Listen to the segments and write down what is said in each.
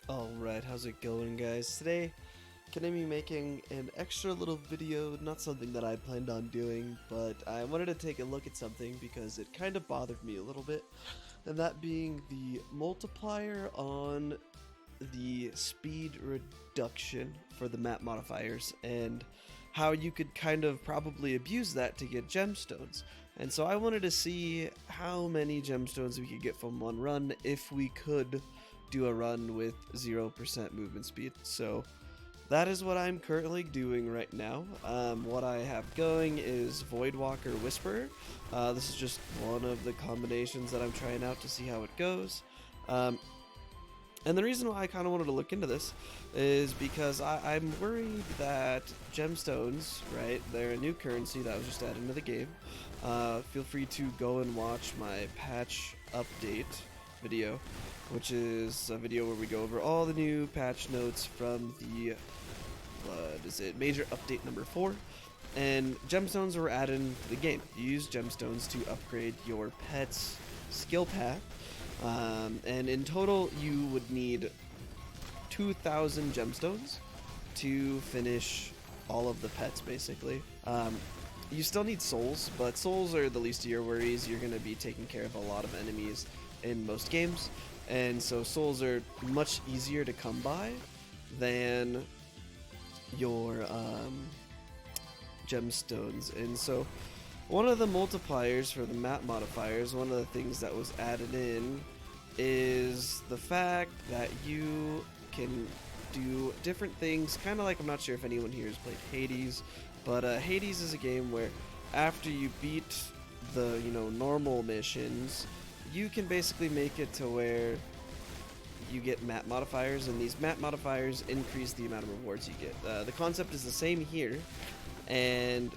Alright, how's it going, guys? Today, gonna be making an extra little video, not something that I planned on doing, but I wanted to take a look at something because it kind of bothered me a little bit, and that being the multiplier on the speed reduction for the map modifiers, and how you could kind of probably abuse that to get gemstones. And so I wanted to see how many gemstones we could get from one run if we could do a run with 0% movement speed. So that is what I'm currently doing right now. What I have going is Voidwalker Whisperer. This is just one of the combinations that I'm trying out to see how it goes. And the reason why I kind of wanted to look into this is because I'm worried that gemstones, right, they're a new currency that was just added into the game. Feel free to go and watch my patch update video, which is a video where we go over all the new patch notes from the, major update number 4. And gemstones were added into the game. You use gemstones to upgrade your pet's skill path. And in total, you would need 2,000 gemstones to finish all of the pets, basically. You still need souls, but souls are the least of your worries. You're going to be taking care of a lot of enemies in most games, and so souls are much easier to come by than your gemstones. And so one of the multipliers for the map modifiers, one of the things that was added in, is the fact that you can do different things, kind of like, I'm not sure if anyone here has played Hades, but Hades is a game where after you beat the, normal missions, you can basically make it to where you get map modifiers, and these map modifiers increase the amount of rewards you get. The concept is the same here, and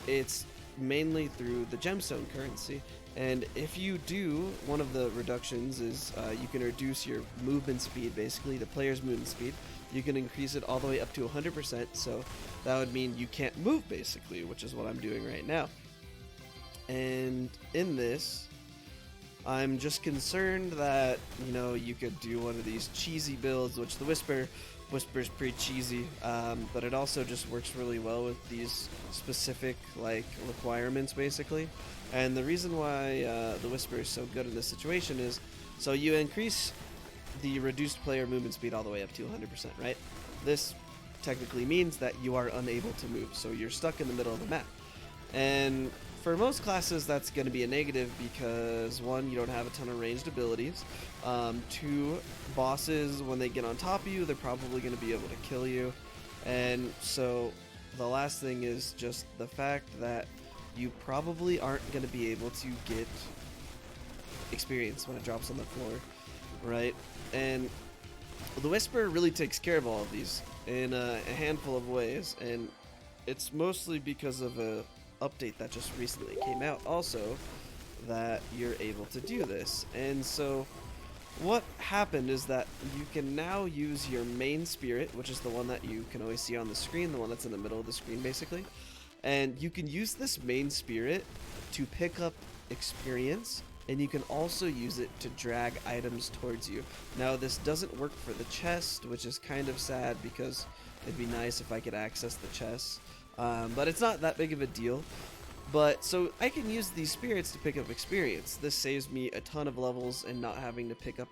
it's mainly through the gemstone currency. And if you do, one of the reductions is you can reduce your movement speed, basically the player's movement speed. You can increase it all the way up to 100%, so that would mean you can't move, basically, which is what I'm doing right now. And in this, I'm just concerned that, you could do one of these cheesy builds, which the Whisper's pretty cheesy, but it also just works really well with these specific, requirements, basically. And the reason why the Whisper is so good in this situation is, so you increase the reduced player movement speed all the way up to 100%, right? This technically means that you are unable to move, so you're stuck in the middle of the map. And for most classes, that's going to be a negative because, 1, you don't have a ton of ranged abilities. 2, bosses, when they get on top of you, they're probably going to be able to kill you. And so the last thing is just the fact that you probably aren't going to be able to get experience when it drops on the floor, right? And the Whisper really takes care of all of these in a handful of ways, and it's mostly because of a update that just recently came out also that you're able to do this. And so what happened is that you can now use your main spirit, which is the one that you can always see on the screen, the one that's in the middle of the screen, basically. And you can use this main spirit to pick up experience, and you can also use it to drag items towards you. Now, this doesn't work for the chest, which is kind of sad because it'd be nice if I could access the chest. But it's not that big of a deal. But so I can use these spirits to pick up experience. This saves me a ton of levels and not having to pick up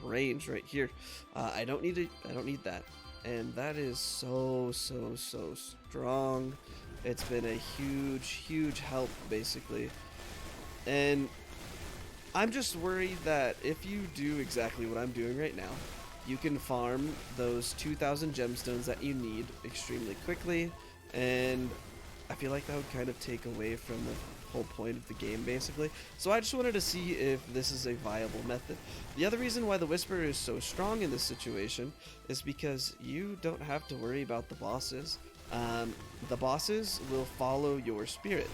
range right here. I don't need that. And that is so strong. It's been a huge help, basically. And I'm just worried that if you do exactly what I'm doing right now, you can farm those 2,000 gemstones that you need extremely quickly, and I feel like that would kind of take away from the whole point of the game, basically. So I just wanted to see if this is a viable method. The other reason why the Whisperer is so strong in this situation is because you don't have to worry about the bosses. The bosses will follow your spirit.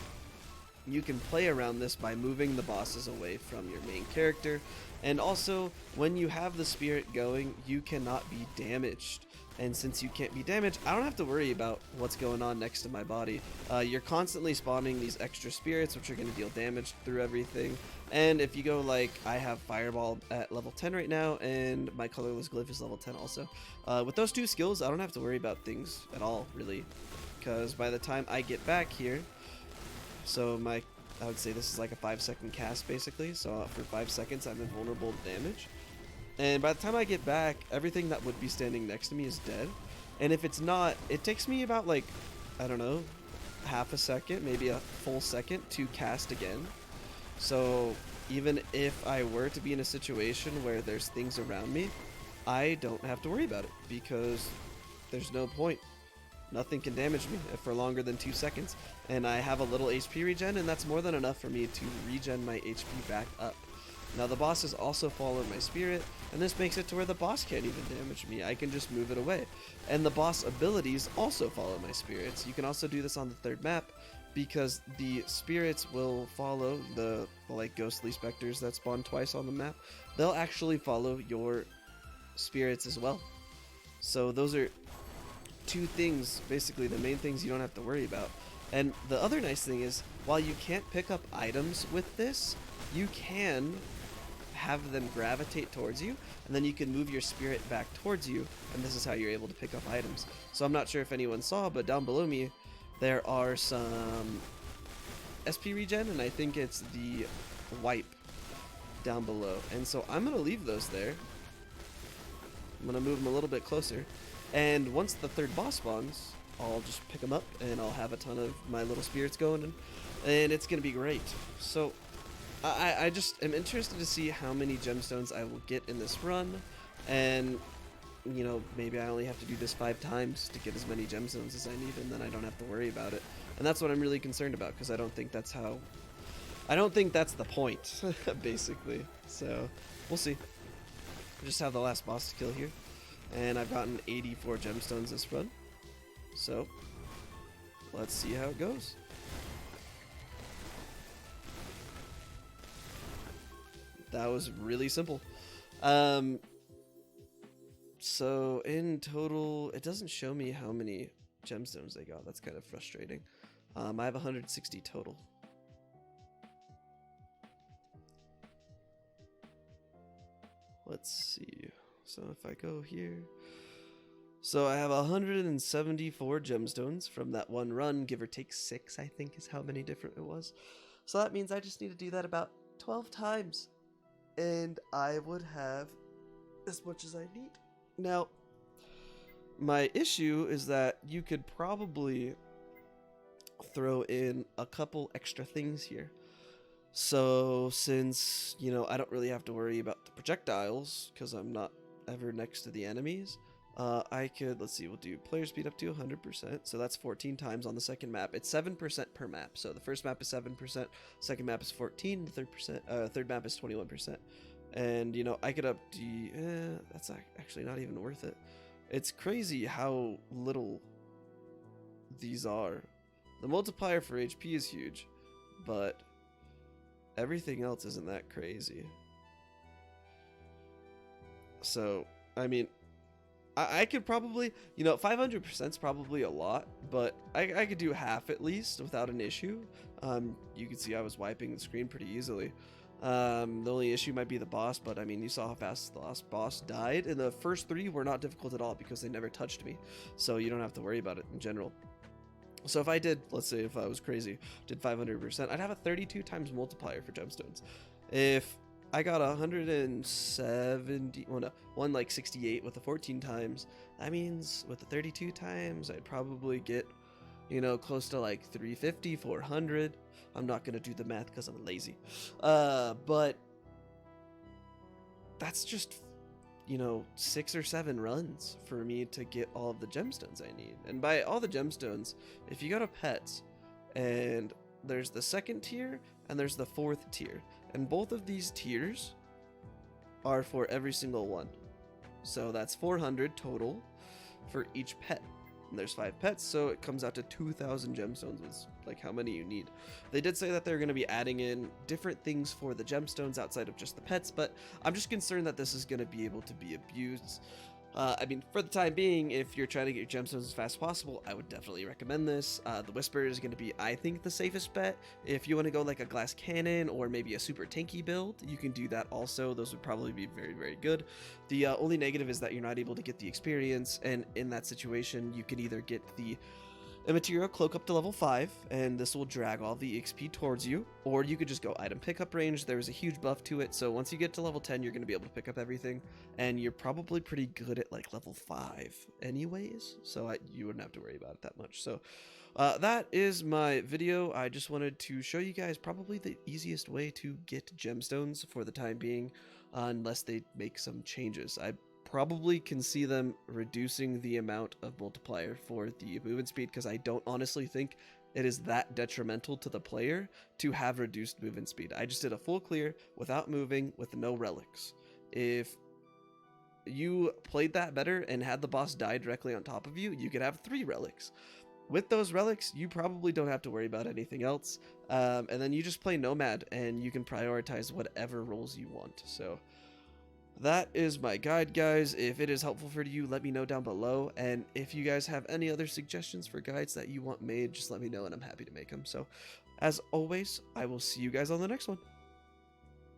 You can play around this by moving the bosses away from your main character, and also when you have the spirit going, you cannot be damaged. And since you can't be damaged, I don't have to worry about what's going on next to my body. You're constantly spawning these extra spirits, which are going to deal damage through everything. And if you go like, I have Fireball at level 10 right now, and my Colorless Glyph is level 10 also. With those two skills, I don't have to worry about things at all, really. Because by the time I get back here, so I would say this is like a 5-second cast basically. So for 5 seconds, I'm invulnerable to damage. And by the time I get back, everything that would be standing next to me is dead. And if it's not, it takes me about like, I don't know, half a second, maybe a full second to cast again. So even if I were to be in a situation where there's things around me, I don't have to worry about it because there's no point. Nothing can damage me for longer than 2 seconds. And I have a little HP regen, and that's more than enough for me to regen my HP back up. Now the bosses also follow my spirit, and this makes it to where the boss can't even damage me. I can just move it away. And the boss abilities also follow my spirits. You can also do this on the third map, because the spirits will follow the like ghostly specters that spawn twice on the map. They'll actually follow your spirits as well. So those are two things, basically the main things you don't have to worry about. And the other nice thing is, while you can't pick up items with this, you can have them gravitate towards you, and then you can move your spirit back towards you, and this is how you're able to pick up items. So I'm not sure if anyone saw, but down below me there are some SP regen, and I think it's the wipe down below. And so I'm gonna leave those there. I'm gonna move them a little bit closer, and once the third boss spawns, I'll just pick them up and I'll have a ton of my little spirits going, and it's gonna be great. So I just am interested to see how many gemstones I will get in this run, and you know, maybe I only have to do this 5 times to get as many gemstones as I need, and then I don't have to worry about it. And that's what I'm really concerned about, because I don't think that's the point, basically. So we'll see. I just have the last boss to kill here, and I've gotten 84 gemstones this run. So let's see how it goes. That was really simple. So in total, it doesn't show me how many gemstones they got. That's kind of frustrating. I have 160 total. Let's see. So if I go here, so I have 174 gemstones from that one run, give or take 6, I think is how many different it was. So that means I just need to do that about 12 times, and I would have as much as I need. Now, my issue is that you could probably throw in a couple extra things here. So since, you know, I don't really have to worry about the projectiles because I'm not ever next to the enemies, I could, let's see, we'll do player speed up to 100%. So that's 14 times on the second map. It's 7% per map. So the first map is 7%, second map is 14, the third map is 21%. And, you know, I could up to, that's actually not even worth it. It's crazy how little these are. The multiplier for HP is huge, but everything else isn't that crazy. So, I mean, I could probably, you know, 500% is probably a lot, but I could do half at least without an issue. You can see I was wiping the screen pretty easily. The only issue might be the boss, but I mean, you saw how fast the last boss died, and the first 3 were not difficult at all because they never touched me, so you don't have to worry about it in general. So if I did, let's say if I was crazy, did 500%, I'd have a 32 times multiplier for gemstones. If I got 170, well no, 168 with the 14 times, that means with the 32 times, I'd probably get, you know, close to like 350, 400. I'm not going to do the math because I'm lazy. But that's just, you know, 6 or 7 runs for me to get all of the gemstones I need. And by all the gemstones, if you go to pets, and there's the second tier and there's the 4th tier, and both of these tiers are for every single one. So that's 400 total for each pet. And there's 5 pets, so it comes out to 2,000 gemstones is like how many you need. They did say that they're going to be adding in different things for the gemstones outside of just the pets, but I'm just concerned that this is going to be able to be abused. I mean, for the time being, if you're trying to get your gemstones as fast as possible, I would definitely recommend this. The Whisper is going to be, I think, the safest bet. If you want to go like a glass cannon or maybe a super tanky build, you can do that also. Those would probably be very, very good. The only negative is that you're not able to get the experience, and in that situation, you can either get the Immaterial Cloak up to level 5, and this will drag all the XP towards you, or you could just go item pickup range. There's a huge buff to it, so once you get to level 10, you're going to be able to pick up everything, and you're probably pretty good at like level 5 anyways, so you wouldn't have to worry about it that much. So that is my video. I just wanted to show you guys probably the easiest way to get gemstones for the time being, unless they make some changes. I probably can see them reducing the amount of multiplier for the movement speed, because I don't honestly think it is that detrimental to the player to have reduced movement speed. I just did a full clear without moving with no relics. If you played that better and had the boss die directly on top of you, you could have 3 relics. With those relics, you probably don't have to worry about anything else, and then you just play Nomad and you can prioritize whatever roles you want. So that is my guide, guys. If it is helpful for you, let me know down below. And if you guys have any other suggestions for guides that you want made, just let me know and I'm happy to make them. So, as always, I will see you guys on the next one.